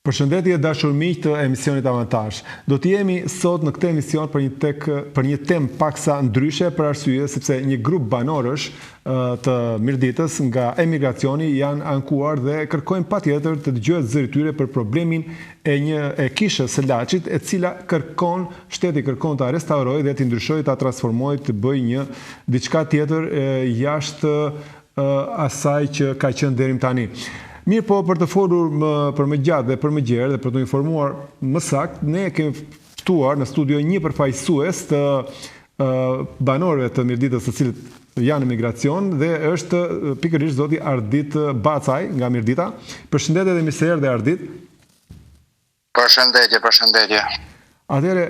Përshëndetje dashur miq të emisionit Avantazh. Do të jemi sot në këtë emision për një temë paksa ndryshe për arsye sepse një grup banorësh të Mirditës nga emigracioni janë ankuar dhe kërkojnë patjetër të dëgjohet zëri tyre për problemin e kishës së Laçit, e cila shteti kërkon ta restaurojë dhe të ndryshojë, ta transformojë, të bëjë një diçka tjetër jashtë asaj që ka qenë deri tani. Mirë po, për të folur për më gjatë dhe për më gjerë dhe për të informuar më saktë, ne kemi ftuar në studio një përfaqësues të banorëve të Mirditës të cilët janë në migracion dhe është pikërisht zoti Ardit Bacaj nga Mirdita. Përshëndetje dhe mirë se erdhe Ardit. Përshëndetje. Atëherë,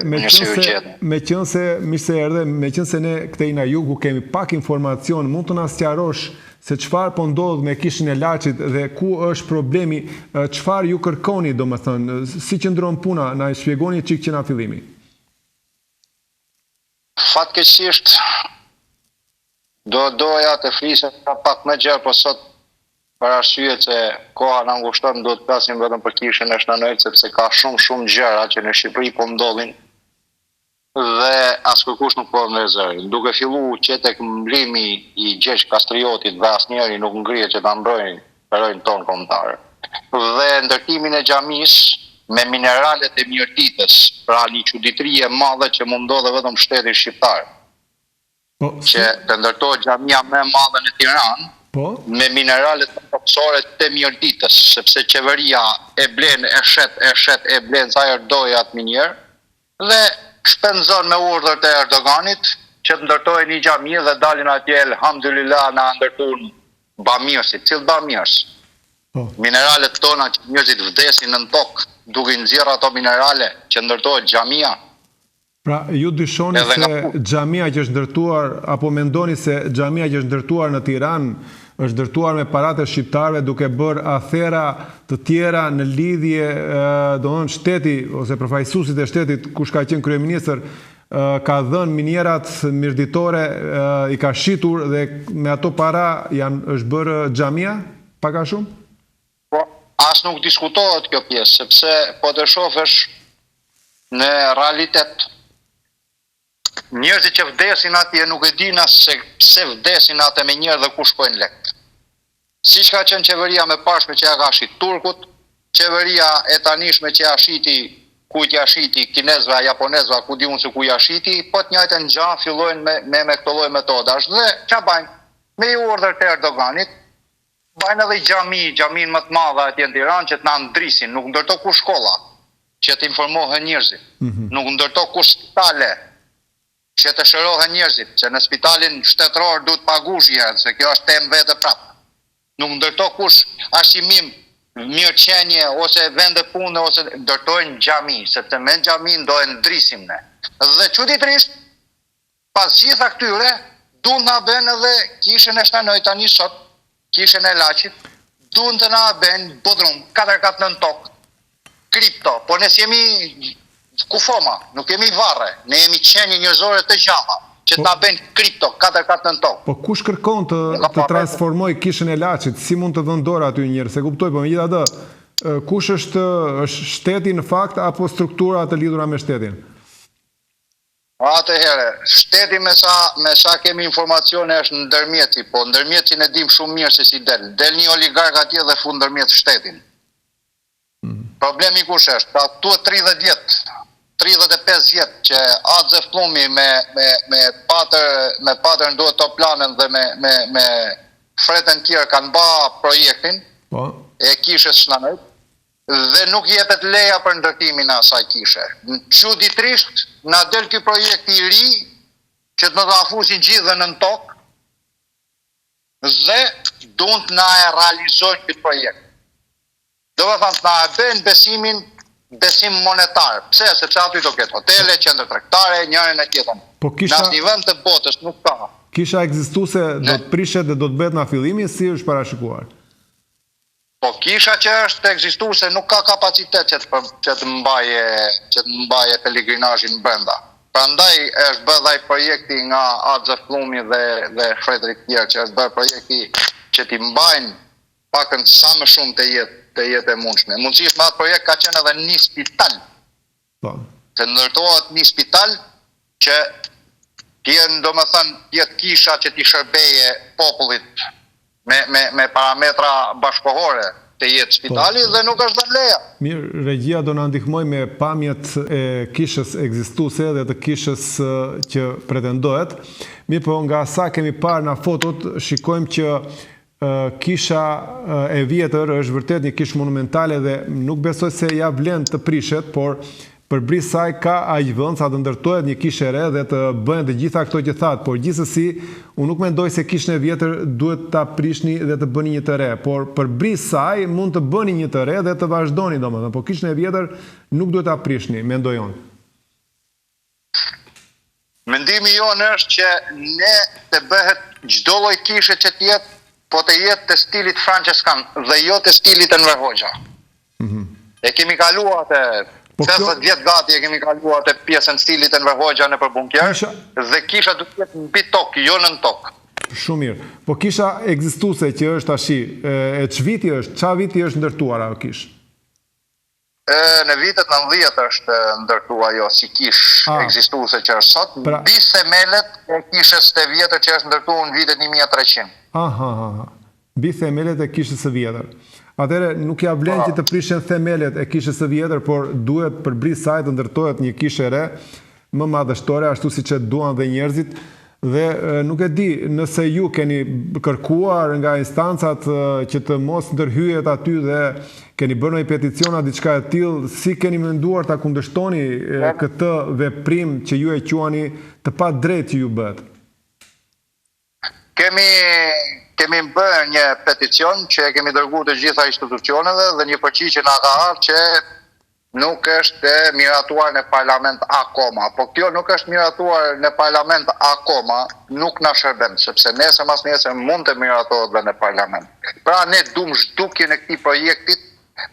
meqense ne këtej na jugu kemi pak informacion, mund të na sqarosh se çfarë po ndodh me kishën e Laçit dhe ku është problemi, çfarë ju kërkoni, domethënë, si qëndron puna, na shpjegoni çik që na fillimi. Fatkeqësisht doja të flisja pak më gjerë, po sot për arsye që koha na ngushton do të flasim vetëm për kishën e Shnanojt, sepse ka shumë gjëra që në Shqipëri po ndodhin dhe askëkush nuk po në zëri. Duke fillu që tek mbrimi i Gjergj Kastriotit dhe asnjëri nuk ngrihet që ta mbrojnë perojnë tonë kombëtare. Dhe ndërtimin e xhamis me mineralet e Mirditës, pra një çuditëri e madhe që mund ndodhe vetëm shtetit shqiptar. Që të ndërtohet xhamia më e madhe në Tiranë, me mineralet toksore të Mirditës, sepse qeveria e blen, e blen sa herë dojë atë minjer, dhe shpenzon me urdhër të Erdoganit që të ndërtojnë një xhami dhe dalin atje elhamdulillah na ndërtuan bamirësit. Cilë bamirës? Mineralet tona që njerëzit vdesin në tokë duke nxjerrë ato minerale që ndërtohet xhamia. Pra, ju dyshoni se xhamia që është ndërtuar, apo mendoni se xhamia që është ndërtuar në Tiranë është ndërtuar me paratë e shqiptarëve duke bërë afera të tjera në lidhje, domethënë shteti ose përfaqësuesit e shtetit, kush ka qenë kryeministër, ka dhënë minierat mirditore, i ka shitur dhe me ato para është bërë xhamia, pak a shumë? Po, as nuk diskutohet kjo pjesë, sepse po të shohësh në realitet njerëzit që vdesin atje nuk e din as se pse vdesin atë me njerë dhe ku shkojnë lekë. Siç ka qenë qeveria me pashme që ja ka shit turkut, qeveria e tanishme që ja shiti kujt ja shiti kinezëve, japonezëve, ku di unë se ku ja shiti, po të njëjtën gjë fillojnë me këto lloj metodash dhe ç'a bajnë? Me urdhër të Erdoganit, bajnë edhe xhamin më të madhe atje në Tiranë që të na ndrisin, nuk ndërto ku shkolla, që të informohen njerëzit, nuk ndërto ku spitale, që të shërohen njerëzit, që në spitalin shtetëror duhet pagush herë, se kjo është temë vetë prapë. Nuk ndërto kush arsimim, mirëqenie ose vende pune ose ndërtojnë xhami, sepse me xhami do e ndrisim ne. Dhe çuditërisht, pas gjitha këtyre, duhet na bën edhe kishën e Shnanojt tani sot, kishën e Laçit, duhet të na bën bodrum, 4 kat në tokë, kripto, po ne jemi kufoma, nuk kemi varre, ne jemi qenie njerëzore të gjalla, që ta bëjnë kripto, 4 kat në tokë. Po kush kërkon të transformoj kishën e Laçit, si mund të dhënë dorë aty njerëz, se kuptoj, po megjithatë, kush është shteti në fakt apo struktura të lidhura me shtetin? Atëherë, shteti me sa kemi informacione është ndërmjetësi, po ndërmjetësin e dim shumë mirë se si del. Del një oligark atje dhe fund ndërmjet shtetin. Problemi kush është? Pra tuhet 30 vjet. 35 vjetë që atë zëflumi me patër ndohet të planën dhe me fretën tjerë kanë ba projektin e kishës Shnanojt dhe nuk jepet leja për ndërtimin e asaj kishe. Çuditërisht na del ky projekt i ri që të na afusin gjithë në tokë dhe duan të na e realizojnë këtë projekt. Do të thonë na e bën besim monetar. Pse? Sepse aty do ketë hotele, qendër tregtare, njërin e tjetrën. Në asnjë vend të botës nuk ka. Kisha ekzistuese do të prishet dhe do të bëhet nga fillimi, si është parashikuar? Po kisha që është ekzistuese nuk ka kapacitet që të mbaje pelegrinazhin brenda. Prandaj është bërë ai projekti nga Axe Flumi dhe Fredrik tjerë, që është bërë projekti që t'i mbajnë pakën sa më shumë të jetë të jetë e mundshme. Mundësisht me atë projekt ka qenë edhe një spital. Po. Të ndërtohet një spital që jetë kisha që t'i shërbeje popullit me parametra bashkohore të jetë spitali dhe nuk është dhënë leja. Mirë, regjia do na ndihmoj me pamjet e kishës ekzistuese dhe të kishës që pretendohet. Mirë, po nga sa kemi parë në fotot, shikojmë që kisha e vjetër është vërtet një kishë monumentale dhe nuk besoj se ja vlen të prishet, por përbrisë saj ka aq vend sa të ndërtohet një kishë e re dhe të bëhen të gjitha këto që thatë, por gjithsesi unë nuk mendoj se kishën e vjetër duhet ta prishni dhe të bëni një të re, por përbrisë saj mund të bëni një të re dhe të vazhdoni domethënë, por kishën e vjetër nuk duhet ta prishni, mendoj unë. Mendimi jonë është që ne të bëhet çdo lloj kishe që të jetë, po të jetë të stilit franceskan dhe jo të stilit Enver Hoxha. E kemi kaluar atë 50 vjet gati e kemi kaluar atë pjesën stilit Enver Hoxha nëpër bunker dhe kisha duhet të jetë mbi tokë, jo nën tokë. Shumë mirë. Po kisha ekzistuese që është tash, e ç'viti është? Ç'a viti është ndërtuar ajo kishë? Në vitet 90 është ndërtuar jo si kishë ekzistuese që është sot, mbi themelet e kishës së vjetër që është ndërtuar në vitet 1300. Mbi themelet e kishës së vjetër. Atëherë nuk ja vlen që të prishen themelet e kishës së vjetër, por duhet përbrisë saj të ndërtohet një kishë e re, më madhështore, ashtu siç e duan dhe njerëzit. Dhe nuk e di nëse ju keni kërkuar nga instancat që të mos ndërhyjet aty dhe keni bërë një peticiona diçka e tillë, si keni menduar ta kundërshtoni këtë veprim që ju e quani të padrejtë që ju bëhet? Kemi bërë një peticion që kemi dërguar të gjitha institucioneve dhe një përgjigje na ka ardhur që nuk është miratuar në parlament akoma. Po kjo nuk është miratuar në parlament akoma, nuk na shërben, sepse nesër mas nesër mund të miratohet dhe në parlament. Pra ne duam zhdukjen e këtij projektit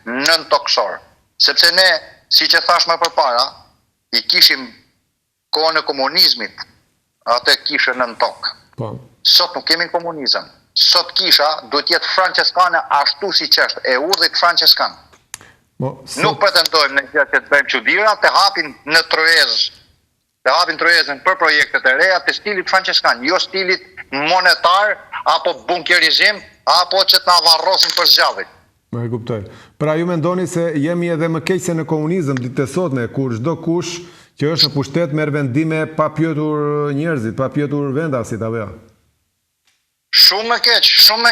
nën toksor. Sepse ne, siç e thash më përpara, i kishim kohën e komunizmit, atë kishën nën tokë. Po. Sot nuk kemi komunizëm. Sot kisha duhet jetë franceskane ashtu siç është, e urdhit franceskan. Nuk pretendojmë në gjë që të bëjmë çuditëra, të hapin në Troezën për projektet e reja të stilit franceskan, jo stilit monetar apo bunkerizim apo që të na varrosin për zgjavit. E kuptoj. Pra ju mendoni se jemi edhe më keq se në komunizëm ditët e sotme, kur çdo kush që është në pushtet merr vendime pa pyetur njerëzit, pa pyetur vendasit apo jo? Shumë më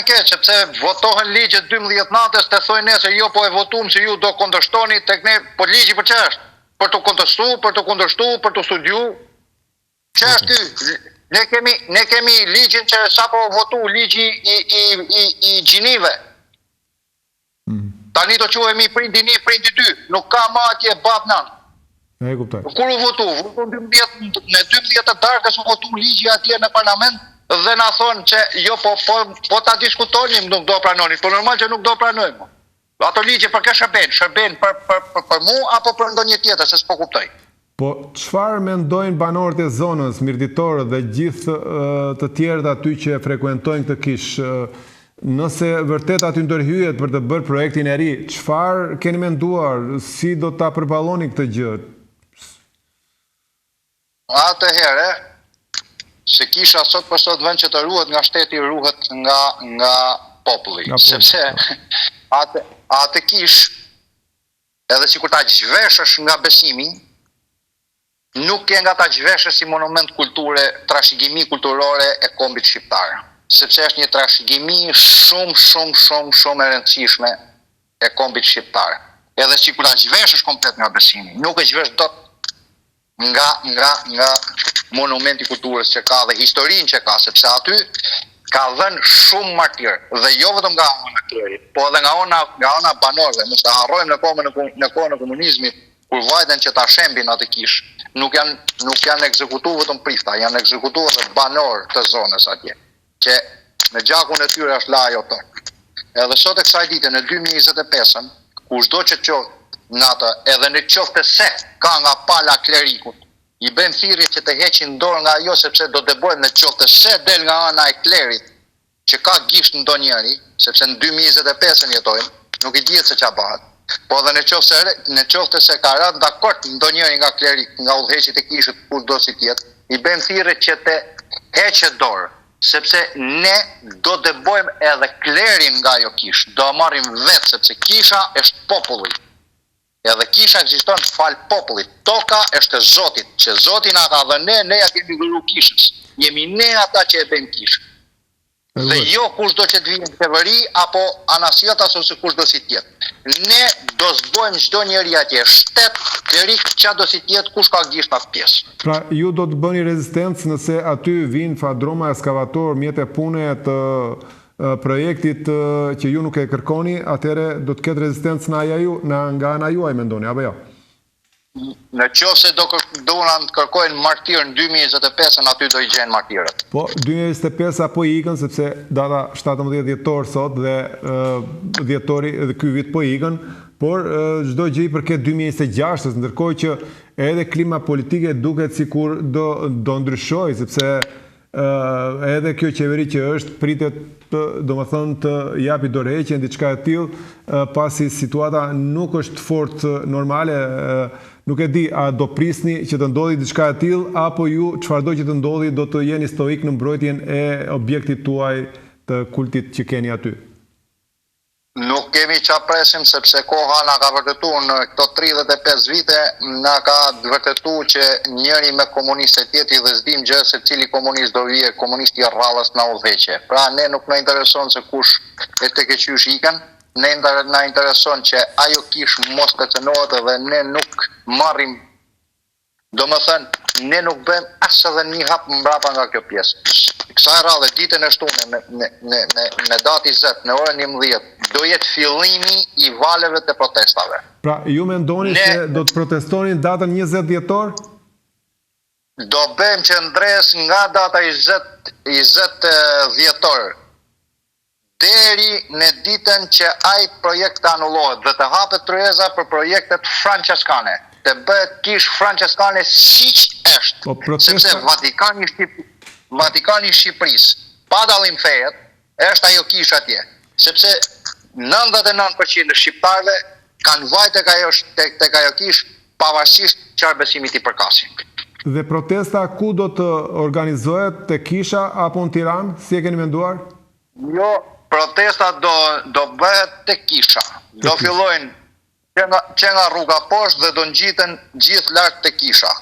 keq, sepse votohen ligjet 12 natës, të thojnë nesër jo po e votuam se ju do kundërshtoni tek ne, po ligji për ç'është? Për të kundërshtuar, për të studiuar. Ç'është ky? Ne kemi ligjin që sapo votu, ligji i Gjinive. Tani do quhemi prindi 1, prindi 2, nuk ka më atje bab nan. E kuptoj. Kur u votu në 12 të darkës u votu ligji atje në parlament. Dhe na thonë që jo po ta diskutonim nuk do pranonin, po normal që nuk do pranojmë. Ato ligje për kë shërben për mua apo për ndonjë tjetër, se s'po kuptoj. Po çfarë mendojnë banorët e zonës, mirëditorët dhe gjithë të tjerët aty që frekuentojnë këtë kishë, nëse vërtet aty ndërhyjet për të bërë projektin e ri, çfarë keni menduar, si do ta përballoni këtë gjë? Atëherë se kisha sot për sot vend që të ruhet nga shteti, ruhet nga populli. Sepse atë kish, edhe sikur ta zhveshësh nga besimi, nuk ke nga ta zhveshësh si monument kulture, trashëgimi kulturore e kombit shqiptar. Sepse është një trashëgimi shumë e rëndësishme e kombit shqiptar. Edhe sikur ta zhveshësh komplet nga besimi, nuk e zhvesh dot nga monumenti kulturës që ka dhe historinë që ka, sepse aty ka dhënë shumë martir, dhe jo vetëm nga ona e klerit, po edhe nga ona banorëve. Mos ta harrojmë në kohën e komunizmit, kur vajten që ta shembin atë kish, nuk janë ekzekutuar vetëm prifta, janë ekzekutuar edhe banorë të zonës atje, që në gjakun e tyre është la ajo tokë. Edhe sot e kësaj dite në 2025-ën, kushdo që qoftë në atë, edhe në qoftë se ka nga pala klerikut, i bëjmë thirrje që të heqin dorë nga ajo, sepse do të bëjmë në qoftë se del nga ana e klerit, që ka gisht ndonjëri, sepse në 2025-ën jetojmë, nuk I dihet se ç'a bëhet. Po dhe në qoftë se ka rënë dakord ndonjëri nga klerik, nga udhëheqit e kishit kushdo si tjetë, I bën thirrje që të heqet dorë, sepse ne do të bëjmë edhe klerin nga ajo kishë, do marrim vetë, sepse kisha është populli. Edhe kisha ekziston fal popullit. Toka është e Zotit, që Zoti na ka dhënë, ne ja kemi dhëruar kishës. Jemi ne ata që e bëjmë kishë. Dhe jo kushdo që të vijë në qeveri apo anasjetas ose kushdo si tjetë. Ne do zbojmë çdo njeri atje, shtet, klerik, çado si tjetë, kush ka gisht atë pjesë. Pra, ju do të bëni rezistencë nëse aty vinë fadroma eskavator, mjete pune të projektit që ju nuk e kërkoni, atëre do të ketë rezistencë nga ana juaj, mendoni, apo jo? Në qoftë se do na kërkojnë martirë në 2025, aty do I gjenë martirët. Po, 2025 apo I ikën, sepse data 17 dhjetor sot dhe dhjetori dhe ky vit po I ikën, por çdo gjë I përket 2026, ndërkohë që edhe klima politike duket sikur do ndryshojë, sepse edhe kjo qeveri që është pritet domethënë të japi dorëheqjen diçka e tillë, pasi situata nuk është fort normale. Nuk e di, a do prisni që të ndodhi diçka e tillë, apo ju çfarëdo që të ndodhi do të jeni stoik në mbrojtjen e objektit tuaj të kultit që keni aty? Nuk kemi ç'a presim, sepse koha na ka vërtetuar në këto 35 vite, na ka vërtetuar që njëri me komuniste tjetri dhe s'dim gjë se cili komunist do vije, komunisti I rrallës na udhëheqe. Pra ne nuk na intereson se kush e tek e qysh ikën, ne na intereson që ajo kish mos të cënohet dhe ne nuk marrim, domethënë ne nuk bëjmë as edhe një hap mbrapa nga kjo pjesë. Kësaj radhe ditën e shtunë në datë 20, në orën 11, do jetë fillimi I valeve të protestave. Pra, ju mendoni se do të protestonin datën 20 dhjetor? Do bëjmë qendres nga data 20 dhjetor deri në ditën që ai projekt të anullohet dhe të hapet tryeza për projektet franceskane. Të bëhet kish franceskane siç është. Sepse Vatikani I Shqipërisë, pa dallim feje, është ajo kish atje. Sepse 99% e shqiptarëve kanë vajtë tek ajo kish pavarësisht çfarë besimi ti përkasin. Dhe protesta ku do të organizohet, te kisha apo në Tiranë? Si e keni menduar? Jo, protesta do bëhet te kisha. Do fillojnë që nga rruga poshtë dhe do ngjiten gjithë lart te kisha.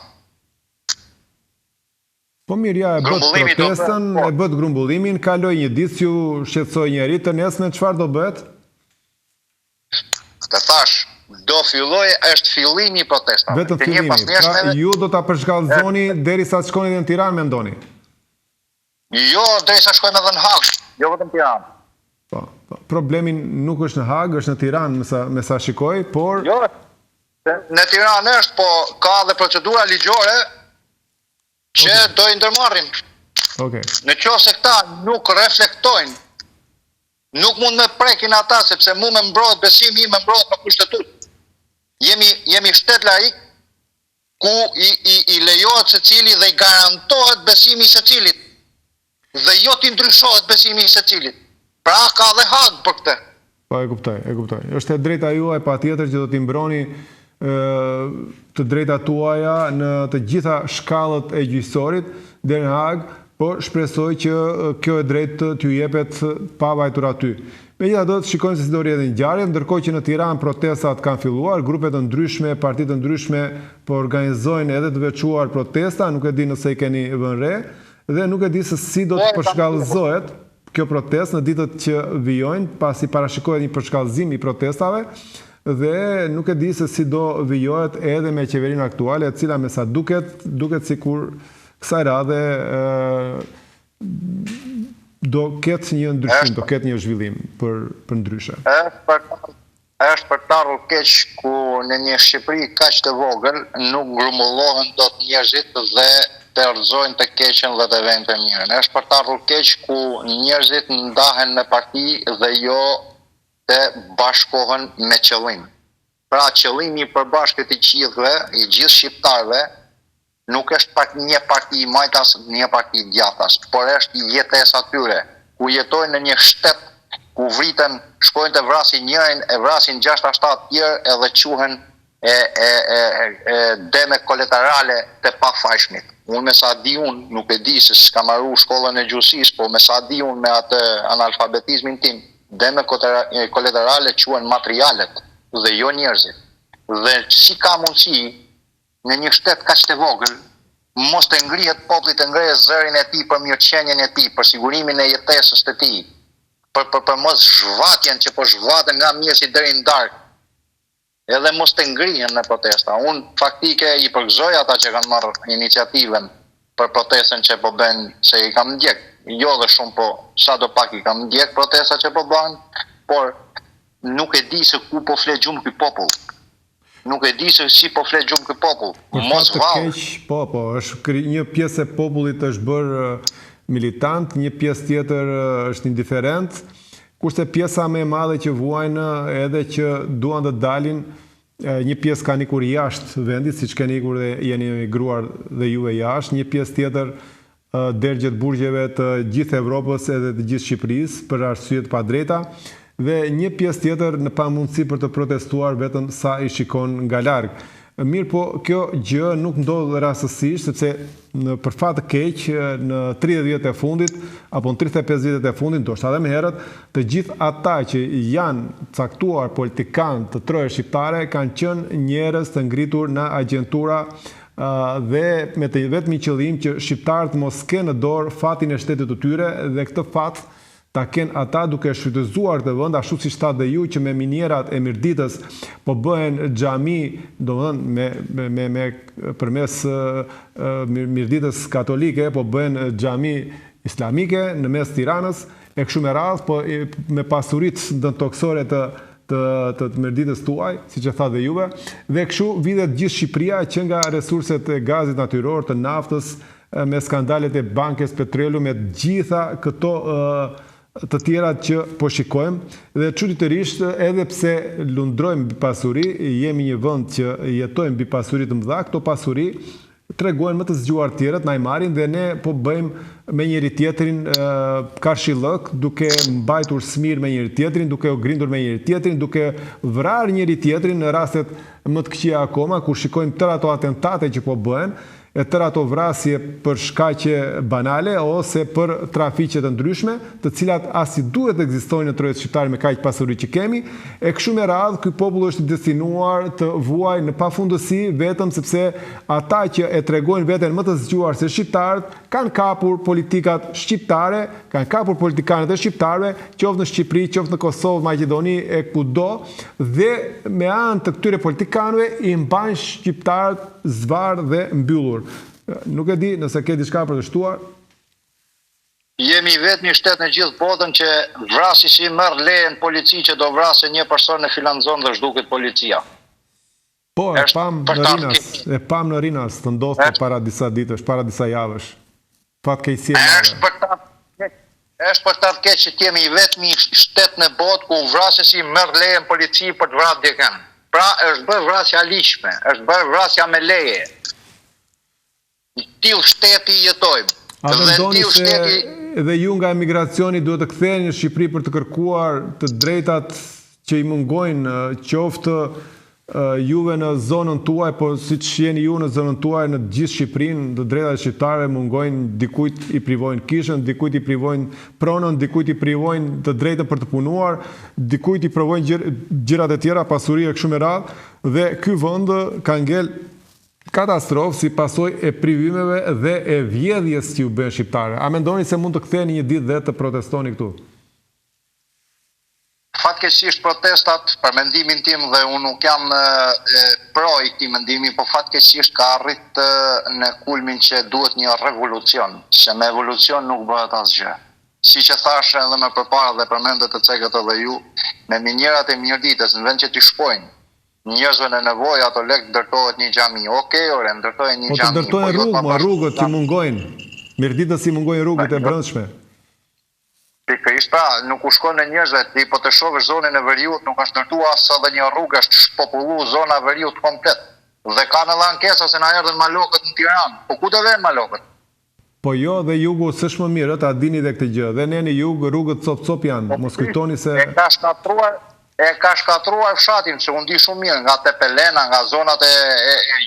Po mirë, ja, e bët protestën, e bët grumbullimin, kaloj një ditë që ju shqetësoj njeri, të nesme çfarë do bëhet? Të thash, do filloj, është fillimi I protestave. Vetëm fillimi, pra ju do ta përshkallëzoni derisa të shkoni edhe në Tiranë, mendoni? Jo, derisa shkojmë edhe në Hag, jo vetëm Tiranë. Po, problemi nuk është në Hag, është në Tiranë, me sa shikoj, por... Jo, në Tiranë është, po ka dhe procedura ligjore që do I ndërmarrim. Në qoftë se këta nuk reflektojnë, nuk mund me prekin ata, sepse mu me mbrojt besimi, me mbrojt në kushtetutë. Jemi shtet laik, ku I lejohet secilit dhe I garantohet besimi I secilit. Dhe jo t'i ndryshohet besimi I secilit. Pra ka dhe Hag për këtë. Po e kuptoj. Është e drejta juaj patjetër që do t'i mbroni të drejta tuaja në të gjitha shkallët e gjyqësorit deri në Hag, por shpresoj që kjo e drejtë t'ju jepet pa vajtur aty. Megjithatë, shikojmë se si do rrjedhin ngjarjet, ndërkohë që në Tiranë protestat kanë filluar, grupe të ndryshme, parti të ndryshme po organizojnë edhe të veçuar protesta, nuk e di nëse I keni vënë re, dhe nuk e di se si do të përshkallëzohet kjo protestë në ditët që vijojnë, pasi parashikohet një përshkallëzim I protestave, dhe nuk e di se si do vijohet edhe me qeverinë aktuale, e cila me sa duket sikur kësaj radhe do ketë një ndryshim, do ketë një zhvillim për ndryshe. Është për të ardhur keq ku në një Shqipëri kaq të vogël nuk grumbullohen dot njerëzit dhe të rrëzojnë të keqen dhe të vend të mirën. Është për të ardhur keq ku njerëzit ndahen në parti dhe jo të bashkohen me qëllim. Pra qëllimi I përbashkët I gjithëve, I gjithë shqiptarëve, nuk është një parti I majtas, një parti I djathtas, por është jetesa tyre, ku jetojnë në një shtet ku vriten, shkojnë të vrasin njërin, e vrasin 6-7 tjerë edhe quhen deme kolaterale të pafajshmit. Unë me sa di unë, nuk e di se s'ka marru shkollën e gjusisë, po me sa di unë me atë analfabetizmin tim, deme kolaterale quhen materialet dhe jo njerëzit. Dhe si ka mundësi në një shtet kaq të vogël, mos të ngrihet populli të ngrehet zërin e tij për mirëqenien e tij, për sigurimin e jetesës të tij, për mos zhvatjen që po zhvaten nga mjesi deri në darkë. Edhe mos të ngrihen në protesta. Unë faktike i përgëzoj ata që kanë marrë iniciativen për protestën që po bën, se i kam ndjek, jo dhe shumë, po sa do pak i kam ndjek protesta që po bën, por nuk e di se ku po flet gjumë ky popull. Nuk e di se si po flet gjumë ky popull. Mos vallë. Po, është një pjesë e popullit është bërë militant, një pjesë tjetër është indiferent, kurse pjesa më e madhe që vuajnë edhe që duan të dalin, një pjesë ka nikur jashtë vendit, siç keni ikur dhe jeni emigruar dhe juve jashtë, një pjesë tjetër dërgjet burgjeve të gjithë Evropës edhe të gjithë Shqipërisë për arsye të padrejta, dhe një pjesë tjetër në pamundësi për të protestuar vetëm sa i shikon nga larg. Mirë po, kjo gjë nuk ndodh rastësisht, sepse për fat të keq në 30 vjet e fundit apo në 35 vjet e fundit, ndoshta edhe më herët, të gjithë ata që janë caktuar politikanë të trojës shqiptare kanë qenë njerëz të ngritur në agjentura dhe me të vetmi qëllim që shqiptarët mos kenë në dorë fatin e shtetit të tyre, dhe këtë fat ta kenë ata duke shfrytëzuar këtë vend, ashtu siç thatë dhe ju, që me minierat e Mirditës po bëhen xhami, domethënë me përmes Mirditës katolike po bëhen xhami islamike në mes Tiranës, e kështu me radhë, po me pasuritë dëntoksore të Mirditës tuaj, siç e thatë dhe juve, dhe kështu vidhet gjithë Shqipëria që nga resurset e gazit natyror, të naftës, me skandalet e bankës petrolu, me gjitha këto të tjerat që po shikojmë, dhe çuditërisht edhe pse lundrojmë mbi pasuri, jemi një vend që jetojmë mbi pasuri të mëdha, këto pasuri tregojnë më të zgjuar tjerët, na i marrin dhe ne po bëjmë me njëri tjetrin karshillëk, duke mbajtur smir me njëri tjetrin, duke u grindur me njëri tjetrin, duke vrarë njëri tjetrin në rastet më të këqija akoma, kur shikojmë tërë ato atentate që po bëhen, e tërë ato vrasje për shkaqe banale ose për trafiqe të ndryshme, të cilat as i duhet të ekzistojnë në trojën shqiptare me kaq pasuri që kemi, e kështu me radhë ky popull është destinuar të vuajë në pafundësi vetëm sepse ata që e tregojnë veten më të zgjuar se shqiptarët kanë kapur politikat shqiptare, kanë kapur politikanët e shqiptarëve, qoftë në Shqipëri, qoftë në Kosovë, Maqedoni e kudo, dhe me anë të këtyre politikanëve i mbajnë shqiptarët zvarr dhe mbyllur. Nuk e di nëse ke diçka për të shtuar. Jemi vetëm një shtet në gjithë botën që vrasi si merr lejen polici që do vrasë një person në filanzon dhe zhduket policia. Po, e pam në Rinas, të ndodhte para disa ditësh, para disa javësh. Fatkeqësi e madhe. Është për të keq që jemi vetëm një shtet në botë ku vrasësi merr lejen polici për të vrarë dikën. Pra është bërë vrasja ligjshme, është bërë vrasja me leje. Në tillë shteti jetojmë. A mendoni se edhe ju nga emigracioni duhet të ktheheni në Shqipëri për të kërkuar të drejtat që i mungojnë, qoftë juve në zonën tuaj, po siç jeni ju në zonën tuaj në gjithë Shqipërinë, të drejtat shqiptarëve mungojnë, dikujt i privojnë kishën, dikujt i privojnë pronën, dikujt i privojnë të drejtën për të punuar, dikujt i provojnë gjërat e tjera, pasuri e kështu me radhë, dhe ky vend ka ngel katastrofë si pasojë e privimeve dhe e vjedhjes që u bën shqiptarë. A mendoni se mund të ktheheni një ditë dhe të protestoni këtu? Fatkeqësisht protestat, për mendimin tim, dhe unë nuk jam pro i këtij mendimi, po fatkeqësisht ka arrit në kulmin që duhet një revolucion, se me evolucion nuk bëhet asgjë. Siç e thash edhe më përpara dhe përmendet të cekët edhe ju, me minierat e Mirditës, në vend që t'i shpojnë njerëzve në nevojë, ato lek ndërtohet një xhami. Okej, ore, ndërtohet një xhami. Po të ndërtojnë rrugët që mungojnë. Mirditës i mungojnë rrugët e brendshme. Pikërisht, pra, nuk u shkon në njerëzve, ti po të shohësh zonën e Veriut, nuk është ndërtuar as edhe një rrugë, është shpopulluar zona e Veriut komplet. Dhe kanë edhe ankesa se na erdhën malokët në Tiranë. Po ku do vënë malokët? Po jo, dhe jugu s'është më mirë, ta dini dhe këtë gjë. Dhe ne në jug rrugët cop janë. Mos kujtoni se e ka shkatruar fshatin, që unë di shumë mirë, nga Tepelena, nga zonat e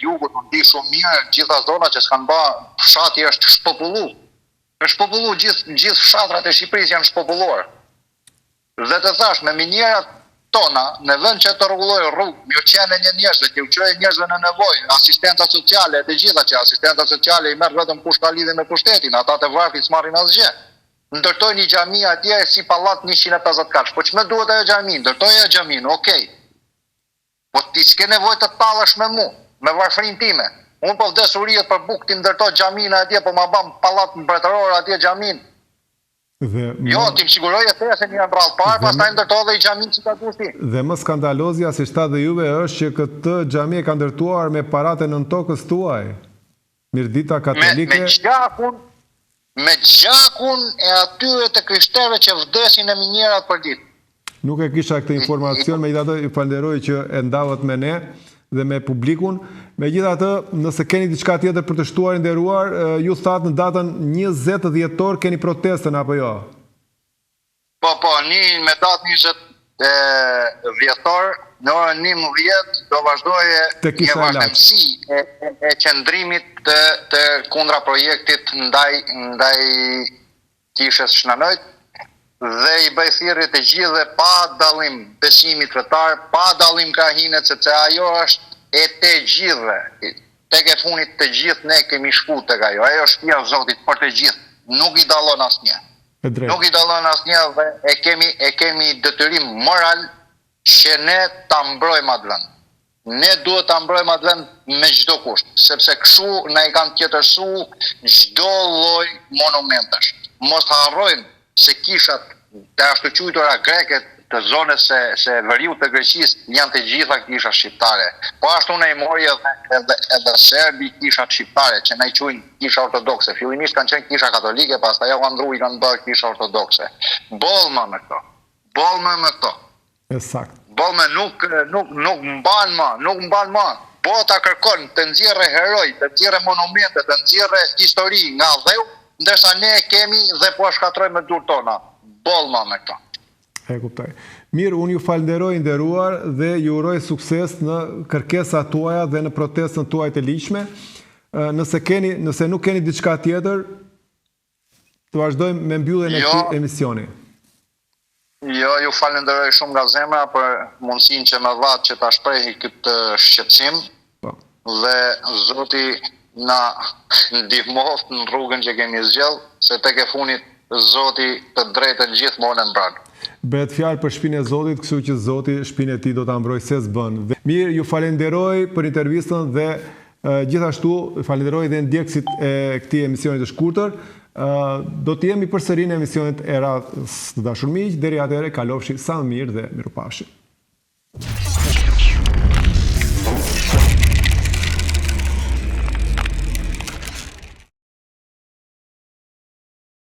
jugut, unë di shumë mirë, gjitha zonat që s'kanë ba, fshati është shpopullu. Është popullu, gjithë fshatrat e Shqipërisë janë shpopulluar. Dhe të thash, me minjerat tona, në vend që të rregullojë rrugë, mirëqenie një njerëzve, të uqërojë njerëzve në nevojë, asistenta sociale, të gjitha që asistenta sociale i merr vetëm kush ka lidhje me pushtetin, ata të varfrit s'marrin asgjë. Ndërtoj një xhami atje si pallat 150 katësh. Po ç'më duhet ajo xhami? Ndërtoj ajo xhamin, okej. Po ti s'ke nevojë të tallesh me mua, me varfrin time. Unë po vdes uriet për bukë ti ndërtoj xhamin atje, po ma bën pallat mbretëror atje xhamin. Jo, ti më siguroj e thjesht një rrallë parë, pastaj ndërtoj dhe i xhamin që ka duhet ti. Dhe më skandalozja si shtat dhe juve është që këtë xhami e ka ndërtuar me paratë nën tokës tuaj. Mirdita katolike. Me gjakun e atyre të krishterëve që vdesin e minjerat për ditë. Nuk e kisha këtë informacion, megjithatë ju falenderoj që e ndavët me ne dhe me publikun. Megjithatë, nëse keni diçka tjetër për të shtuar nderuar, ju thatë në datën 20 dhjetor keni protestën apo jo? Po, me datën 20 dhjetor, në orën 11 do vazhdoje një vazhdimsi e qëndrimit të kundra projektit ndaj kishës Shnanojt dhe i bëj thirrje të gjithë dhe pa dallim besimit fetar, pa dallim krahinet, sepse ajo është e të gjithëve. Tek e funit të gjithë ne kemi shku tek ajo. Ajo është shtëpia e Zotit për të gjithë. Nuk i dallon asnjë. Nuk i dallon asnjë dhe e kemi detyrim moral që ne ta mbrojmë atë vend. Ne duhet ta mbrojmë atë vend me çdo kusht, sepse kështu na i kanë tjetërsu çdo lloj monumentesh. Mos harrojmë se kishat të ashtu quajtura greke të zonës se veriut të Greqisë janë të gjitha kisha shqiptare. Po ashtu ne i mori edhe serbi kishat shqiptare, që na i quajnë kisha ortodokse. Fillimisht kanë qenë kisha katolike, pastaj ja kanë ndruar i kanë bërë kisha ortodokse. Bollma me këto. Ësakt. Bollme nuk mban më. Bota kërkon të nxjerrë heroj, të nxjerrë monumente, të nxjerrë histori nga dheu, ndërsa ne kemi dhe po shkatrojmë me durë tona. Bollma me këto. E kuptoj. Mirë, unë ju falenderoj nderuar dhe ju uroj sukses në kërkesat tuaja dhe në protestën tuaj të ligjshme. Nëse nuk keni diçka tjetër, të vazhdojmë me mbylljen e këtij emisioni. Jo, ju falenderoj shumë nga zemra për mundësinë që më dhat që ta shprehi këtë shqetësim. Dhe Zoti na ndihmoft në rrugën që kemi zgjedhur, se tek e funit Zoti të drejtën gjithmonë e mbron. Bëhet fjalë për shtëpinë e Zotit, kështu që Zoti shtëpinë e tij do ta mbrojë se s'bën. Mirë, ju falenderoj për intervistën dhe gjithashtu falenderoj dhe ndjekësit e këtij emisioni të shkurtër. Do të jemi përsëri në emisionet e radhës të dashur miq, deri atëherë kalofshi sa më mirë dhe mirupafshim.